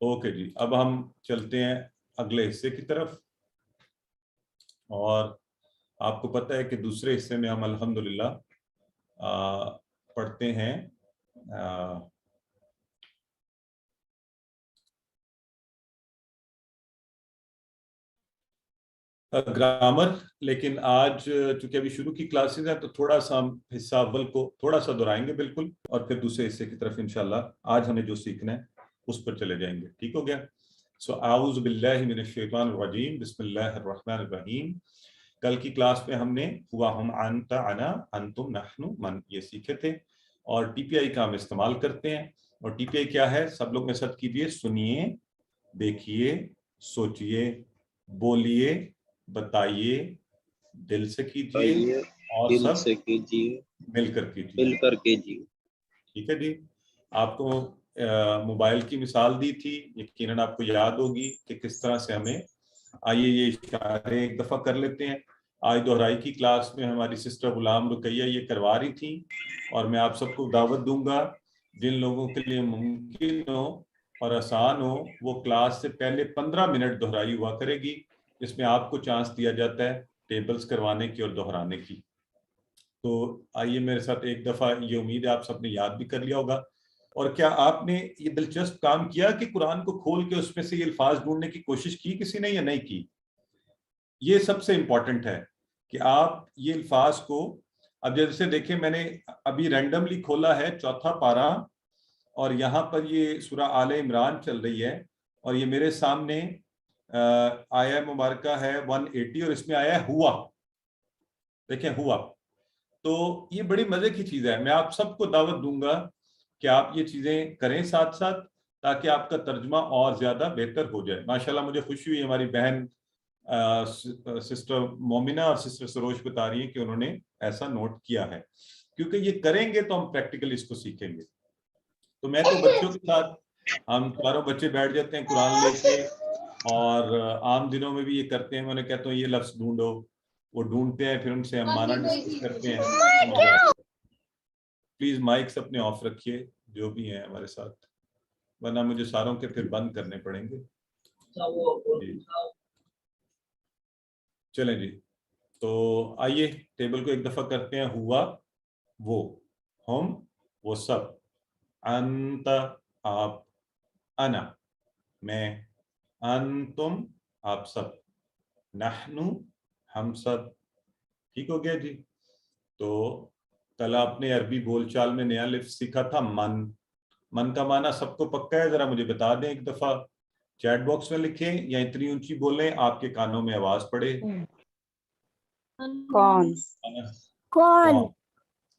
اوکے جی, اب ہم چلتے ہیں اگلے حصے کی طرف, اور آپ کو پتہ ہے کہ دوسرے حصے میں ہم الحمدللہ پڑھتے ہیں گرامر, لیکن آج چونکہ ابھی شروع کی کلاسز ہیں تو تھوڑا سا ہم حصہ اول کو تھوڑا سا دہرائیں گے بالکل, اور پھر دوسرے حصے کی طرف انشاءاللہ آج ہمیں جو سیکھنا ہے اس پر چلے جائیں گے. ٹھیک ہو گیا؟ سو اعوذ باللہ من الشیطان الرجیم, بسم اللہ الرحمن الرحیم. کل کی کلاس میں ہم نے ہوا, ہم, انت, انا, انتم, نحن, من یہ سیکھے تھے, اور ٹی پی آئی کا ہم استعمال کرتے ہیں. اور ٹی پی آئی کیا ہے, سب لوگ میرے ساتھ کیجئے, سنیے, دیکھیے, سوچئے, بولیے, بتائیے, دل سے کیجئے, اور دل سب سے کیجیے, مل کر کیجئے. مل کر کیجیے. ٹھیک ہے جی. آپ کو موبائل کی مثال دی تھی, یقیناً آپ کو یاد ہوگی کہ کس طرح سے ہمیں, آئیے یہ اشارے ایک دفعہ کر لیتے ہیں. آج دہرائی کی کلاس میں ہماری سسٹر غلام رقیہ یہ کروا رہی تھی, اور میں آپ سب کو دعوت دوں گا جن لوگوں کے لیے ممکن ہو اور آسان ہو, وہ کلاس سے پہلے 15 منٹ دہرائی ہوا کرے گی, جس میں آپ کو چانس دیا جاتا ہے ٹیبلز کروانے کی اور دہرانے کی. تو آئیے میرے ساتھ ایک دفعہ, یہ امید ہے آپ سب نے یاد بھی کر لیا ہوگا. اور کیا آپ نے یہ دلچسپ کام کیا کہ قرآن کو کھول کے اس میں سے یہ الفاظ ڈھونڈنے کی کوشش کی کسی نے, یا نہیں کی؟ یہ سب سے امپورٹنٹ ہے کہ آپ یہ الفاظ کو, اب جیسے دیکھیں میں نے ابھی رینڈملی کھولا ہے 4 پارہ, اور یہاں پر یہ سورہ آل عمران چل رہی ہے, اور یہ میرے سامنے آیہ مبارکہ ہے 180, اور اس میں آیا ہے ہوا. دیکھیں ہوا, تو یہ بڑی مزے کی چیز ہے. میں آپ سب کو دعوت دوں گا کہ آپ یہ چیزیں کریں ساتھ ساتھ, تاکہ آپ کا ترجمہ اور زیادہ بہتر ہو جائے. ماشاءاللہ مجھے خوشی ہوئی, ہماری بہن سسٹر مومنہ اور سسٹر سروش بتا رہی ہیں کہ انہوں نے ایسا نوٹ کیا ہے, کیونکہ یہ کریں گے تو ہم پریکٹیکلی اس کو سیکھیں گے. تو میں تو بچوں کے ساتھ, ہم چاروں بچے بیٹھ جاتے ہیں قرآن لے کے, اور عام دنوں میں بھی یہ کرتے ہیں. میں انہیں کہتا ہوں یہ لفظ ڈھونڈو, وہ ڈھونڈتے ہیں, پھر ان سے ہم معنی ڈسکس کرتے ہیں. پلیز مائکس اپنے آف رکھیے جو بھی ہیں ہمارے ساتھ, ورنہ مجھے ساروں کے پھر بند کرنے پڑیں گے. جی چلیں جی, تو آئیے ٹیبل کو ایک دفعہ کرتے ہیں. ہوا وہ, ہم وہ سب, انت آپ, انا میں, انتم آپ سب, نحن ہم سب. ٹھیک ہو گیا جی. تو کل آپ نے عربی بول چال میں نیا لفظ سیکھا تھا من. من کا معنی سب کو پکا ہے؟ ذرا مجھے بتا دیں ایک دفعہ, چیٹ باکس میں لکھیں یا اتنی اونچی بولیں آپ کے کانوں میں آواز پڑے. کون کون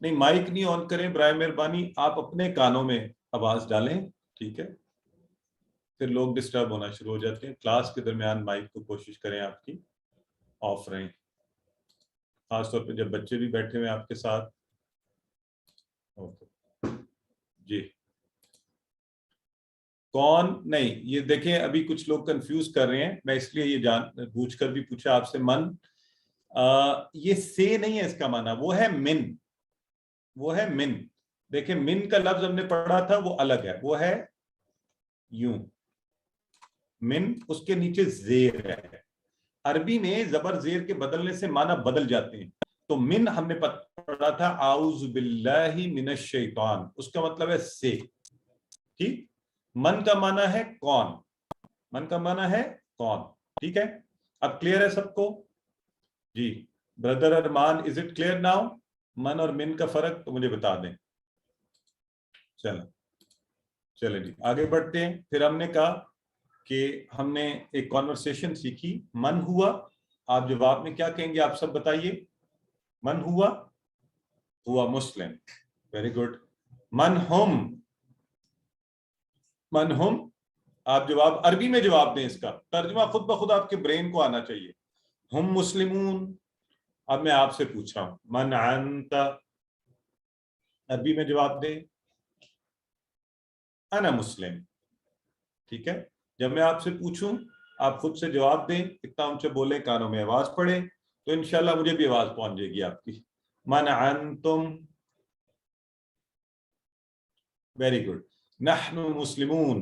نہیں, مائک نہیں آن کریں برائے مہربانی, آپ اپنے کانوں میں آواز ڈالیں. ٹھیک ہے, پھر لوگ ڈسٹرب ہونا شروع ہو جاتے ہیں. کلاس کے درمیان مائک کو کوشش کریں آپ کی آف رہیں, خاص طور پہ جب بچے بھی بیٹھے ہوئے آپ کے ساتھ. جی کون نہیں, یہ دیکھیں ابھی کچھ لوگ کنفیوز کر رہے ہیں, میں اس لیے یہ جان بوجھ کر بھی پوچھا آپ سے. من یہ سے نہیں ہے اس کا معنی, وہ ہے من, وہ ہے من. دیکھیں من کا لفظ ہم نے پڑھا تھا وہ الگ ہے, وہ ہے یوں, من اس کے نیچے زیر ہے. عربی میں زبر زیر کے بدلنے سے معنی بدل جاتے ہیں. تو من ہم نے پڑھا تھا اعوذ باللہ من الشیطان, اس کا مطلب ہے سے. ٹھیک, من کا معنی ہے کون, من کا معنی ہے کون. ٹھیک ہے, اب کلیئر ہے سب کو؟ جی brother Arman, is it clear now? من اور من کا فرق تو مجھے بتا دیں. چلیں جی آگے بڑھتے ہیں. پھر ہم نے کہا کہ ہم نے ایک کانورسیشن سیکھی. من ہوا, آپ جواب میں کیا کہیں گے آپ سب بتائیے. من ہوا, ہوا مسلم, ویری گڈ. من ہم, من ہم, آپ جواب عربی میں جواب دیں, اس کا ترجمہ خود بخود آپ کے برین کو آنا چاہیے. ہم مسلمون. اب میں آپ سے پوچھ رہا ہوں, من انت, عربی میں جواب دیں. انا مسلم. ٹھیک ہے, جب میں آپ سے پوچھوں آپ خود سے جواب دیں, اتنا اونچے بولیں کانوں میں آواز پڑے, تو انشاءاللہ مجھے بھی آواز پہنچ جائے گی آپ کی. من انتم, ویری گڈ. نحن مسلمون,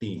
3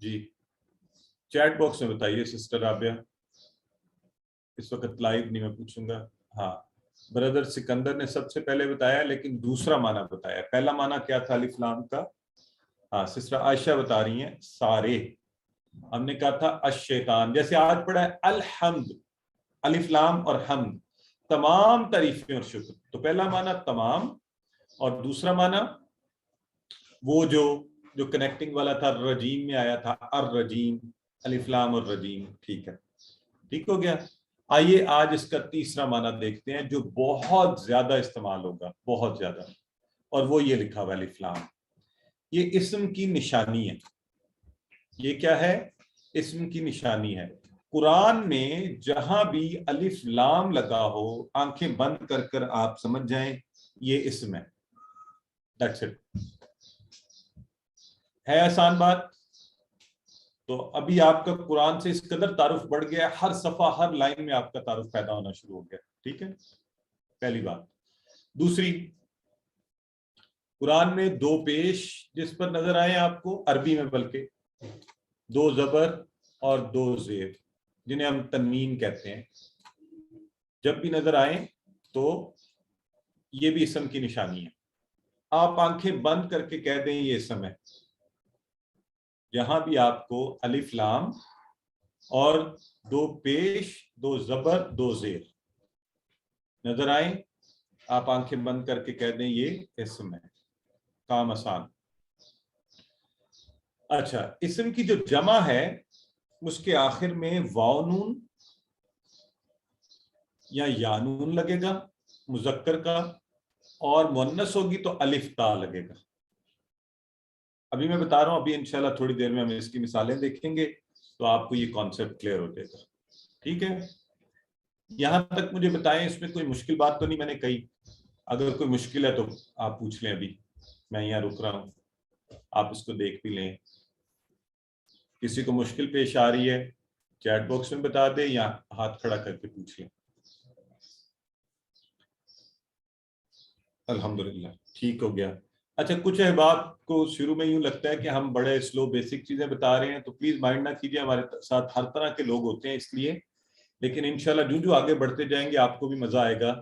جی چیٹ باکس میں بتائیے سسٹر رابعہ. اس وقت لائیو نہیں میں پوچھوں گا. ہاں بردر سکندر نے سب سے پہلے بتایا لیکن دوسرا معنی بتایا. پہلا معنی کیا تھا الف لام کا؟ ہاں سسٹر عائشہ بتا رہی ہیں سارے. ہم نے کہا تھا الشیطان. جیسے آج پڑھا ہے الحمد, الف لام اور حمد تمام تعریفیں اور شکر. تو پہلا معنی تمام اور دوسرا معنی وہ جو کنیکٹنگ والا تھا رجیم میں آیا تھا الرجیم, الف لام اور رجیم. ٹھیک ہے, ٹھیک ہو گیا. آئیے آج اس کا تیسرا معنی دیکھتے ہیں جو بہت زیادہ استعمال ہوگا, بہت زیادہ, اور وہ یہ لکھا ہوا الف لام. یہ اسم کی نشانی ہے. یہ کیا ہے؟ اسم کی نشانی ہے. قرآن میں جہاں بھی الف لام لگا ہو آنکھیں بند کر کر آپ سمجھ جائیں یہ اسم ہے. That's it. ہے آسان بات. تو ابھی آپ کا قرآن سے اس قدر تعارف بڑھ گیا, ہر صفحہ ہر لائن میں آپ کا تعارف پیدا ہونا شروع ہو گیا. ٹھیک ہے, پہلی بات. دوسری, قرآن میں دو پیش جس پر نظر آئے آپ کو عربی میں, بلکہ دو زبر اور دو زیر جنہیں ہم تنوین کہتے ہیں, جب بھی نظر آئیں تو یہ بھی اسم کی نشانی ہے. آپ آنکھیں بند کر کے کہہ دیں یہ اسم ہے. جہاں بھی آپ کو الف لام اور دو پیش دو زبر دو زیر نظر آئیں آپ آنکھیں بند کر کے کہہ دیں یہ اسم ہے. کام آسان. اچھا, اسم کی جو جمع ہے اس کے آخر میں واو نون یا یانون لگے گا مذکر کا, اور مؤنث ہوگی تو الف تا لگے گا. ابھی میں بتا رہا ہوں, ابھی انشاءاللہ تھوڑی دیر میں ہم اس کی مثالیں دیکھیں گے تو آپ کو یہ کانسیپٹ کلیئر ہو جائے گا. ٹھیک ہے, یہاں تک مجھے بتائیں اس میں کوئی مشکل بات تو نہیں میں نے کہی؟ اگر کوئی مشکل ہے تو آپ پوچھ لیں, ابھی میں یہاں رک رہا ہوں, آپ اس کو دیکھ بھی لیں. کسی کو مشکل پیش آ رہی ہے چیٹ باکس میں بتا دیں یا ہاتھ کھڑا کر کے پوچھ لیں. الحمدللہ ٹھیک ہو گیا. اچھا, کچھ احباب کو شروع میں یوں لگتا ہے کہ ہم بڑے سلو بیسک چیزیں بتا رہے ہیں, تو پلیز مائنڈ نہ کیجیے, ہمارے ساتھ ہر طرح کے لوگ ہوتے ہیں اس لیے. لیکن انشاءاللہ جو آگے بڑھتے جائیں گے آپ کو بھی مزہ آئے گا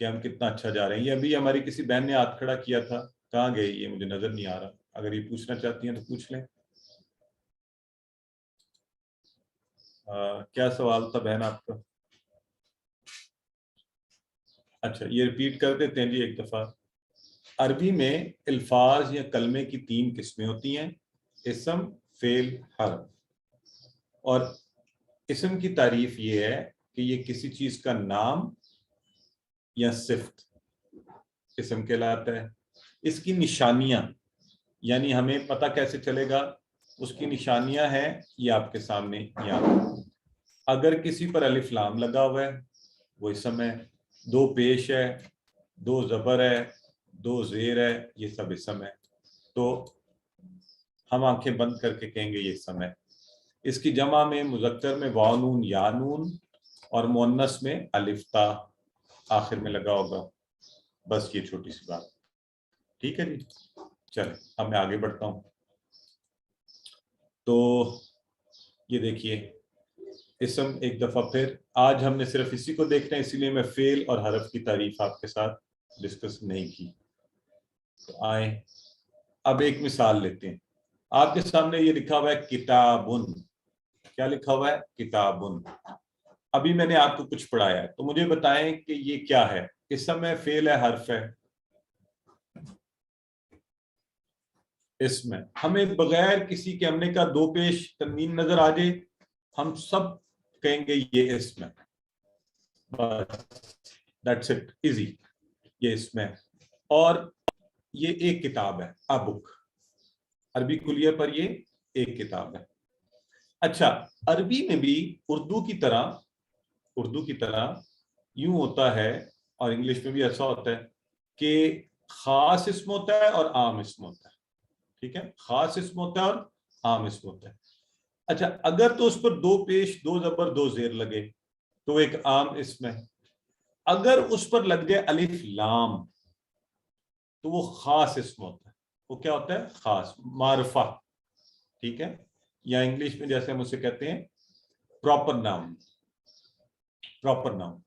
کہ ہم کتنا اچھا جا رہے ہیں. یہ ابھی ہماری کسی بہن نے ہاتھ کھڑا کیا تھا, کہاں گئی یہ مجھے نظر نہیں آ رہا. اگر یہ پوچھنا چاہتی ہیں تو پوچھ لیں. کیا سوال تھا بہن آپ کا؟ اچھا, یہ ریپیٹ کر دیتے ہیں جی ایک دفعہ. عربی میں الفاظ یا کلمے کی 3 قسمیں ہوتی ہیں, اسم, فعل, حرف. اور اسم کی تعریف یہ ہے کہ یہ کسی چیز کا نام یا صفت اسم کہلاتا ہے. اس کی نشانیاں یعنی ہمیں پتہ کیسے چلے گا, اس کی نشانیاں ہیں یہ آپ کے سامنے یہاں. اگر کسی پر الف لام لگا ہوا ہے وہ اسم ہے, دو پیش ہے, دو زبر ہے, دو زیر ہے, یہ سب اسم ہے. تو ہم آنکھیں بند کر کے کہیں گے یہ اسم ہے. اس کی جمع میں مذکر میں واو نون یا نون اور مؤنث میں الف تا آخر میں لگا ہوگا. بس یہ چھوٹی سی بات. ٹھیک ہے جی, چلیں اب میں آگے بڑھتا ہوں. تو یہ دیکھیے اسم ایک دفعہ پھر, آج ہم نے صرف اسی کو دیکھنا ہے اسی لیے میں فعل اور حرف کی تعریف آپ کے ساتھ ڈسکس نہیں کی. تو آئیں اب ایک مثال لیتے ہیں. آپ کے سامنے یہ لکھا ہوا ہے کتابن. کیا لکھا ہوا ہے؟ کتابن. ابھی میں نے آپ کو کچھ پڑھایا ہے تو مجھے بتائیں کہ یہ کیا ہے, اسم ہے, فعل ہے, حرف ہے؟ اسم ہے. ہمیں بغیر کسی کے, ہم نے کہا دو پیش تنوین نظر آ جائے ہم سب کہیں گے یہ اسم ہے. بس دیٹس اٹ, ایزی. یہ اسم ہے اور یہ ایک کتاب ہے, ا بک. عربی کلیہ پر یہ ایک کتاب ہے. اچھا, عربی میں بھی اردو کی طرح یوں ہوتا ہے اور انگلش میں بھی ایسا ہوتا ہے کہ خاص اسم ہوتا ہے اور عام اسم ہوتا ہے. ٹھیک ہے, خاص اسم ہوتا ہے اور عام اسم ہوتا ہے. اچھا, اگر تو اس پر دو پیش دو زبر دو زیر لگے تو ایک عام اسم ہے. اگر اس پر لگ جائے الف لام تو وہ خاص اسم ہوتا ہے. وہ کیا ہوتا ہے؟ خاص, معرفہ. ٹھیک ہے, یا انگلش میں جیسے ہم اسے کہتے ہیں پراپر ناؤن. پراپر ناؤن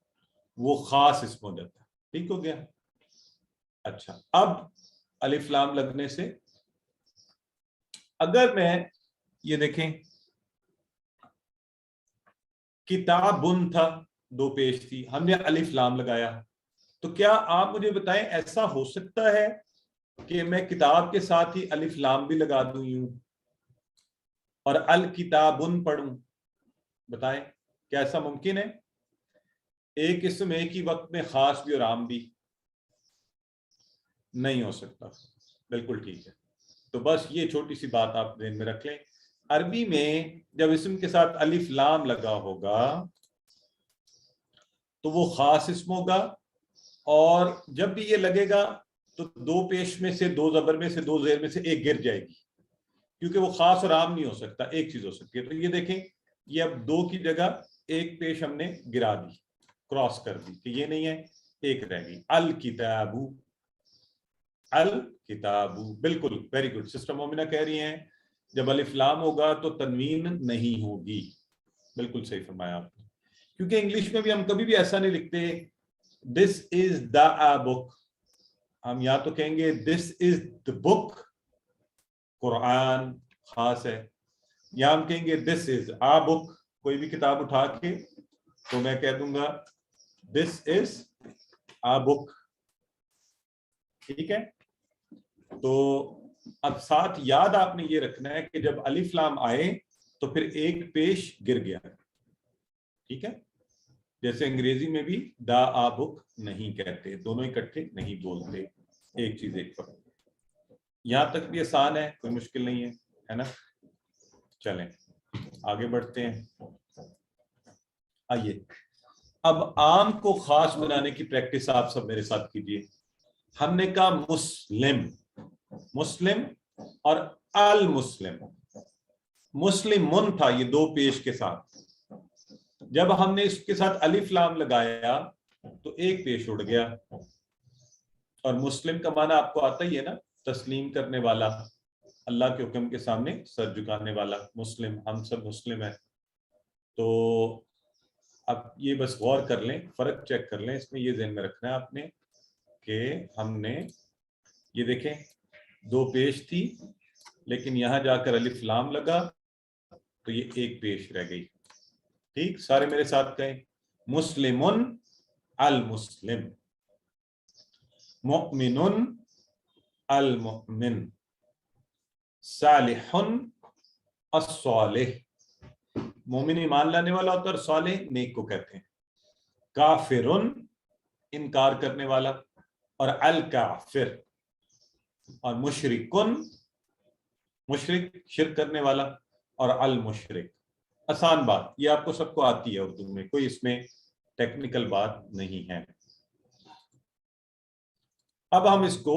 وہ خاص اسم ہو جاتا ہے. ٹھیک ہو گیا. اچھا اب الف لام لگنے سے اگر میں یہ دیکھیں کتابن تھا, دو پیش تھی, ہم نے الف لام لگایا, تو کیا آپ مجھے بتائیں ایسا ہو سکتا ہے کہ میں کتاب کے ساتھ ہی الف لام بھی لگا دوں یوں اور الکتابن پڑھوں؟ بتائیں کیا ایسا ممکن ہے؟ ایک اسم ایک ہی وقت میں خاص بھی اور عام بھی نہیں ہو سکتا. بالکل ٹھیک ہے. تو بس یہ چھوٹی سی بات آپ ذہن میں رکھ لیں. عربی میں جب اسم کے ساتھ الف لام لگا ہوگا تو وہ خاص اسم ہوگا, اور جب بھی یہ لگے گا تو دو پیش میں سے, دو زبر میں سے, دو زیر میں سے ایک گر جائے گی, کیونکہ وہ خاص اور عام نہیں ہو سکتا, ایک چیز ہو سکتی ہے. تو یہ دیکھیں یہ اب دو کی جگہ ایک پیش ہم نے گرا دی, کراس کر دی, کہ یہ نہیں ہے, ایک رہ گئی. الکتابو, الکتابو. بالکل ویری گڈ. سسٹر مومنہ کہہ رہی ہیں جب الف لام ہوگا تو تنوین نہیں ہوگی. بالکل صحیح فرمایا آپ نے, کیونکہ انگلش میں بھی ہم کبھی بھی ایسا نہیں لکھتے دس از دا بک, ہم یا تو کہیں گے دس از دا بک, قرآن خاص ہے, یا ہم کہیں گے دس از آ بک, کوئی بھی کتاب اٹھا کے تو میں کہہ دوں گا دس از آ بک. ٹھیک ہے. تو اب ساتھ یاد آپ نے یہ رکھنا ہے کہ جب الف لام آئے تو پھر ایک پیش گر گیا. ٹھیک ہے. جیسے انگریزی میں بھی دا آ بک نہیں کہتے, دونوں اکٹھے نہیں بولتے, ایک چیز ایک پر. یہاں تک بھی آسان ہے, کوئی مشکل نہیں ہے نا. چلیں آگے بڑھتے ہیں. آئیے اب عام کو خاص بنانے کی پریکٹس آپ سب میرے ساتھ کیجیے. ہم نے کہا مسلم, مسلم اور المسلم. مسلمن تھا یہ دو پیش کے ساتھ, جب ہم نے اس کے ساتھ الف لام لگایا تو ایک پیش اڑ گیا. اور مسلم کا معنی آپ کو آتا ہی ہے نا, تسلیم کرنے والا, اللہ کے حکم کے سامنے سر جھکانے والا. مسلم, ہم سب مسلم ہیں. تو اب یہ بس غور کر لیں, فرق چیک کر لیں, اس میں یہ ذہن میں رکھنا ہے آپ نے کہ ہم نے یہ دیکھیں دو پیش تھی, لیکن یہاں جا کر الف لام لگا تو یہ ایک پیش رہ گئی. ٹھیک, سارے میرے ساتھ کہیں مسلمن المسلم, مؤمن المؤمن, صالح الصالح. مومن ایمان لانے والا ہوتا ہے اور صالح نیک کو کہتے ہیں. کافر انکار کرنے والا, اور الکافر, اور مشرکن مشرک شرک کرنے والا, اور المشرک. آسان بات, یہ آپ کو سب کو آتی ہے اردو میں, کوئی اس میں ٹیکنیکل بات نہیں ہے. اب ہم اس کو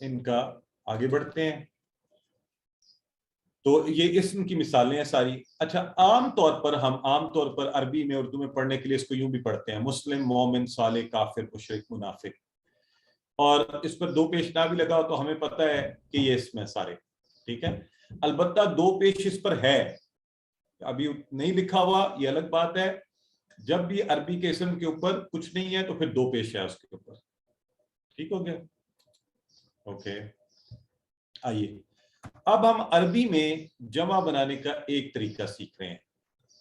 ان کا آگے بڑھتے ہیں. تو یہ اسم کی مثالیں ہیں ساری. اچھا عام طور پر ہم عام طور پر عربی میں اردو میں پڑھنے کے لیے اس کو یوں بھی پڑھتے ہیں مسلم, مومن, صالح, کافر, مشرک, منافق. اور اس پر دو پیش نہ بھی لگا ہو تو ہمیں پتہ ہے کہ یہ اسم ہے سارے. ٹھیک ہے. البتہ دو پیش اس پر ہے, ابھی نہیں لکھا ہوا یہ الگ بات ہے. جب بھی عربی کے اسم کے اوپر کچھ نہیں ہے تو پھر دو پیش ہے اس کے اوپر. ٹھیک ہو گیا. اوکے. آئیے اب ہم عربی میں جمع بنانے کا ایک طریقہ سیکھ رہے ہیں,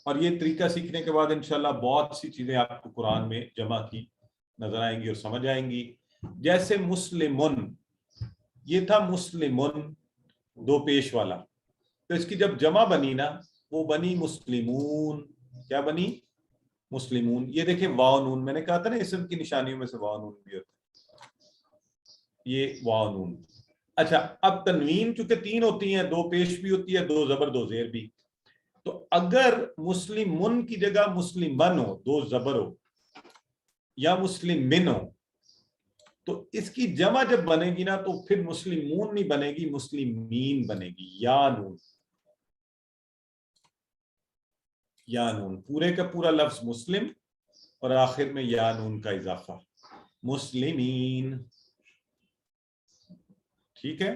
اور یہ طریقہ سیکھنے کے بعد انشاءاللہ بہت سی چیزیں آپ کو قرآن میں جمع کی نظر آئیں گی اور سمجھ آئیں گی. جیسے مسلمن, یہ تھا مسلمن دو پیش والا, تو اس کی جب جمع بنی نا وہ بنی مسلمون. کیا بنی؟ مسلمون. یہ دیکھیں واو نون, میں نے کہا تھا نا اسم کی نشانیوں میں سے واو نون بھی ہوتا ہے, یہ واو نون. اچھا اب تنوین چونکہ تین ہوتی ہیں, دو پیش بھی ہوتی ہے, دو زبر دو زیر بھی. تو اگر مسلمن کی جگہ مسلمن ہو, دو زبر ہو, یا مسلمن ہو, تو اس کی جمع جب بنے گی نا تو پھر مسلمون نہیں بنے گی, مسلمین بنے گی. یا نون, یا نون, پورے کا پورا لفظ مسلم اور آخر میں یا نون کا اضافہ, مسلمین. ٹھیک ہے.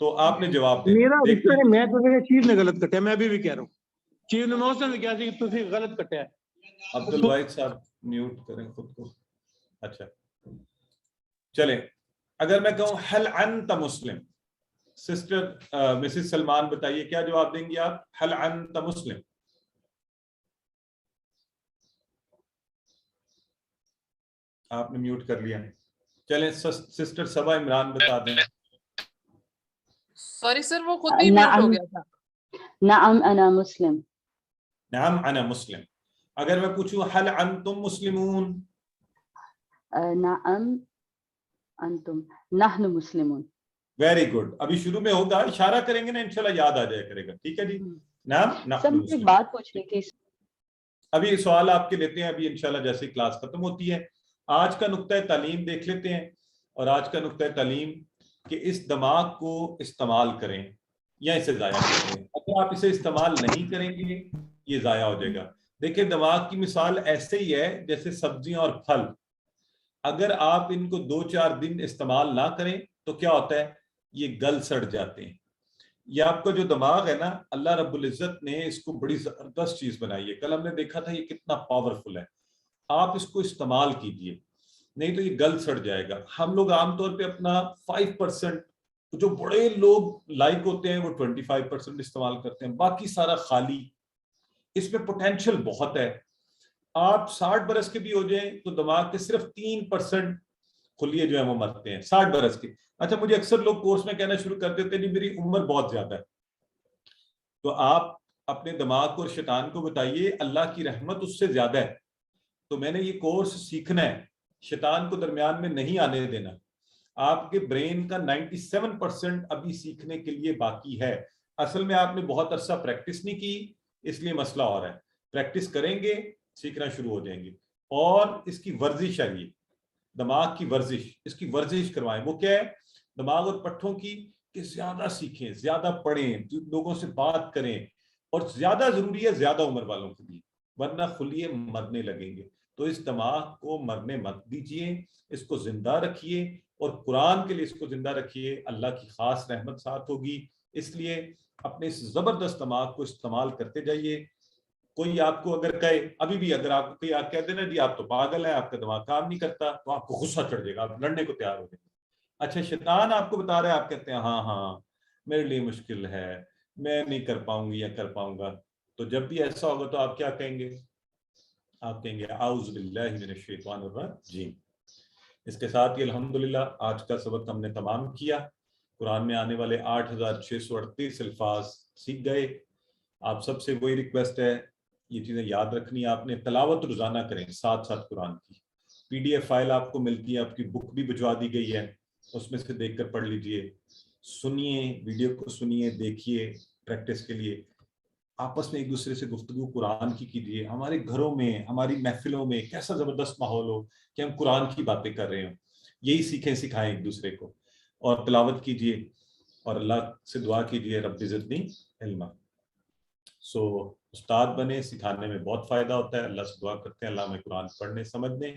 تو آپ نے جواب دینا. میرا میں تو چیف نے غلط کٹا ہے, میں ابھی بھی کہہ رہا ہوں چیف نے محسن نے کہا کہ تسی غلط کٹا ہے. عبد الواحد صاحب میوٹ کریں خود کو. اچھا چلیں, اگر میں کہوں حل انت مسلم, سسٹر مسز سلمان بتائیے کیا جواب دیں گی آپ؟ حل انت مسلم. آپ نے میوٹ کر لیا. چلیں سسٹر صبا عمران بتا دیں. سوری سر وہ خود ہی میوٹ ہو گیا تھا. نعم انا مسلم. نعم انا مسلم. اگر میں پوچھوں حل انتم مسلمون؟ نعم انتم نحن مسلمون. Very good. ابھی شروع میں ہوگا, اشارہ کریں گے نا انشاءاللہ یاد آ جائے کرے گا. ٹھیک ہے جی. نعم نحن مسلمون. ایک بات پوچھنی تھی. ابھی سوال آپ کے لیتے ہیں ابھی انشاءاللہ جیسے کلاس ختم ہوتی ہے. آج کا نقطہ تعلیم دیکھ لیتے ہیں, اور آج کا نقطہ تعلیم کہ اس دماغ کو استعمال کریں یا اسے ضائع کریں. اگر آپ اسے استعمال نہیں کریں گے یہ ضائع ہو جائے گا. دیکھیں دماغ کی مثال ایسے ہی ہے جیسے سبزیاں اور پھل. اگر آپ ان کو 2-4 دن استعمال نہ کریں تو کیا ہوتا ہے, یہ گل سڑ جاتے ہیں. یہ آپ کا جو دماغ ہے نا, اللہ رب العزت نے اس کو بڑی زبردست چیز بنائی ہے. کل ہم نے دیکھا تھا یہ کتنا پاورفل ہے. آپ اس کو استعمال کیجئے, نہیں تو یہ گل سڑ جائے گا. ہم لوگ عام طور پہ اپنا 5%, جو بڑے لوگ لائک ہوتے ہیں وہ 25% استعمال کرتے ہیں, باقی سارا خالی. اس میں پوٹینشل بہت ہے. آپ 60 برس کے بھی ہو جائیں تو دماغ کے صرف 3% خلیے جو ہیں وہ مرتے ہیں 60 برس کے. اچھا مجھے اکثر لوگ کورس میں کہنا شروع کر دیتے ہیں جی میری عمر بہت زیادہ ہے. تو آپ اپنے دماغ کو اور شیطان کو بتائیے اللہ کی رحمت اس سے زیادہ ہے. تو میں نے یہ کورس سیکھنا ہے, شیطان کو درمیان میں نہیں آنے دینا. آپ کے برین کا 97% ابھی سیکھنے کے لیے باقی ہے. اصل میں آپ نے بہت عرصہ پریکٹس نہیں کی, اس لیے مسئلہ ہو رہا ہے. پریکٹس کریں گے سیکھنا شروع ہو جائیں گے. اور اس کی ورزش ہے, یہ دماغ کی ورزش, اس کی ورزش کروائیں. وہ کیا ہے؟ دماغ اور پٹھوں کی, کہ زیادہ سیکھیں, زیادہ پڑھیں, لوگوں سے بات کریں, اور زیادہ ضروری ہے زیادہ عمر والوں کے لیے, ورنہ خلیے مرنے لگیں گے. تو اس دماغ کو مرنے مت دیجیے, اس کو زندہ رکھیے, اور قرآن کے لیے اس کو زندہ رکھیے. اللہ کی خاص رحمت ساتھ ہوگی. اس لیے اپنے اس زبردست دماغ کو استعمال کرتے جائیے. کوئی آپ کو اگر کہے, ابھی بھی اگر آپ کوئی آپ کہہ دینا جی آپ تو پاگل ہیں, آپ کا دماغ کام نہیں کرتا, تو آپ کو غصہ چڑھ جائے گا, آپ لڑنے کو تیار ہو جائیں گے. اچھا شیطان آپ کو بتا رہا ہے, آپ کہتے ہیں ہاں ہاں میرے لیے مشکل ہے, میں نہیں کر پاؤں گی یا کر پاؤں گا. تو جب بھی ایسا ہوگا تو آپ کیا کہیں گے؟ آپ کہیں گے اعوذ باللہ من الشیطان الرجیم. اس کے ساتھ ہی الحمدللہ آج کا سبق ہم نے تمام کیا. قرآن میں آنے والے 8638 الفاظ سیکھ گئے. آپ سب سے وہی ریکویسٹ ہے, یہ چیزیں یاد رکھنی. آپ نے تلاوت روزانہ کریں ساتھ ساتھ قرآن کی. PDF فائل آپ کو ملتی ہے, آپ کی بک بھی بھجوا دی گئی ہے, اس میں سے دیکھ کر پڑھ لیجئے. سنیے, ویڈیو کو سنیے, دیکھیے, پریکٹس کے لیے. آپس میں ایک دوسرے سے گفتگو قرآن کی کیجیے. ہمارے گھروں میں, ہماری محفلوں میں کیسا زبردست ماحول ہو کہ ہم قرآن کی باتیں کر رہے ہوں. یہی سیکھیں, سکھائیں ایک دوسرے کو, اور تلاوت کیجیے, اور اللہ سے دعا کیجیے رب زدنی علما. استاد بنے, سکھانے میں بہت فائدہ ہوتا ہے. اللہ سے دعا کرتے ہیں اللہ ہمیں قرآن پڑھنے, سمجھنے,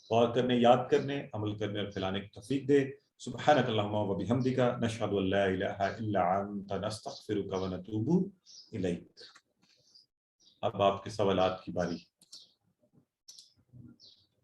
غور کرنے, یاد کرنے, عمل کرنے اور پھیلانے کی توفیق دے. سبحانک اللہم و بحمدک, نشہد ان لا الہ الا انت, نستغفرک و نتوب الیک. اب آپ کے سوالات کی باری.